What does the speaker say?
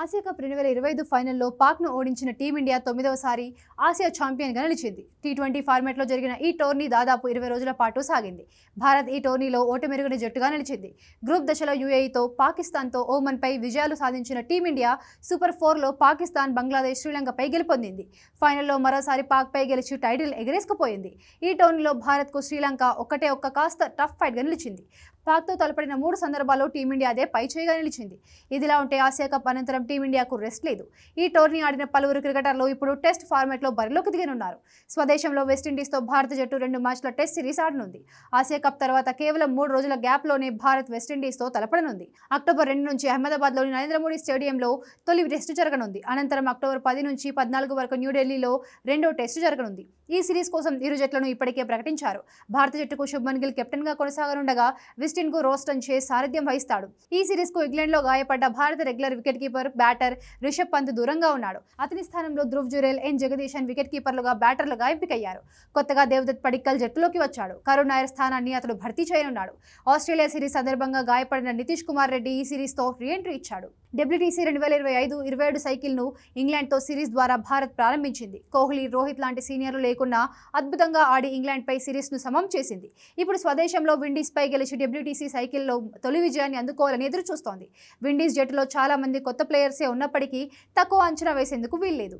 Asia cup 2025 ఫైనల్లో పాక్ను ఓడించిన team India 9వసారి Asia ఛాంపియన్గా నిలిచింది. టీ20 ఫార్మాట్లో జరిగిన ఈ టోర్నీ దాదాపు 20 రోజుల పాటు సాగింది. భారత్ ఈ టోర్నీలో ఓటమెరుగని జట్టుగా నిలిచింది. గ్రూప్ దశలో యూఏఈతో, పాకిస్తాన్తో, ఓమన్పై విజయాలు సాధించిన టీమిండియా సూపర్ 4లో పాకిస్తాన్, బంగ్లాదేశ్, శ్రీలంకపై గెలుపొందింది. ఫైనల్లో మరోసారి పాక్పై గెలిచి టైటిల్ ఎగరేసుకుపోయింది. ఈ టోర్నీలో భారత్కు శ్రీలంక ఒక్కటే కాస్త టఫ్ ఫైట్గా నిలిచింది. పాక్తో తలపడిన 3 సందర్భాల్లో టీమిండియా అదే పైచేయిగా నిలిచింది. ఇదిలా ఉంటే ఆసియా కప్ అనంతరం టీమిండియాకు రెస్ట్ లేదు. ఈ టోర్నీ ఆడిన పలువురు క్రికెటర్లు ఇప్పుడు టెస్ట్ ఫార్మాట్లో బరిలోకి దిగనున్నారు. స్వదేశంలో వెస్టిండీస్తో భారత జట్టు 2 మ్యాచ్ల టెస్ట్ సిరీస్ ఆడనుంది. ఆసియా కప్ తర్వాత కేవలం 3 రోజుల గ్యాప్లోనే భారత్ వెస్టిండీస్తో తలపడనుంది. అక్టోబర్ 2 నుంచి అహ్మదాబాద్లోని నరేంద్ర మోడీ స్టేడియంలో తొలి టెస్టు జరగనుంది. అనంతరం అక్టోబర్ 10 నుంచి 14 వరకు న్యూఢిల్లీలో రెండో టెస్టు జరగనుంది. ఈ సిరీస్ కోసం ఇరు జట్లను ఇప్పటికే ప్రకటించారు. భారత జట్టుకు శుభ్మన్ గిల్ కెప్టెన్గా కొనసాగనుండగా వెస్టిండీస్కు రోస్టన్ చేస్ సారథ్యం వహిస్తాడు. ఈ సిరీస్కు ఇంగ్లాండ్లో గాయపడ్డ భారత regular wicket keeper, batter Rishabh Pant దూరంగా ఉన్నాడు. అతని స్థానంలో ధ్రువ్ జురేల్, ఎన్ జగదీశన్ వికెట్ కీపర్లుగా బ్యాటర్లుగా ఎంపికయ్యారు. కొత్తగా దేవదత్ పడిక్కల్ జట్టులోకి వచ్చాడు. కరుణ్ నాయర్ స్థానాన్ని అతడు భర్తీ చేయనున్నాడు. ఆస్ట్రేలియా సిరీస్ సందర్భంగా గాయపడిన నితీష్ కుమార్ రెడ్డి ఈ సిరీస్తో రీ-ఎంట్రీ ఇచ్చాడు. WTC 2025-27 సైకిల్ను ఇంగ్లాండ్తో సిరీస్ ద్వారా భారత్ ప్రారంభించింది. కోహ్లీ, రోహిత్ లాంటి సీనియర్లు లేకున్నా అద్భుతంగా ఆడి ఇంగ్లాండ్పై సిరీస్ను సమం చేసింది. ఇప్పుడు స్వదేశంలో విండీస్పై గెలిచి WTC సైకిల్లో తొలి విజయాన్ని అందుకోవాలని ఎదురు చూస్తోంది. విండీస్ జట్టులో చాలా మంది కొత్త ప్లేయర్సే ఉన్నప్పటికీ తక్కువ అంచనా వేసేందుకు వీల్లేదు.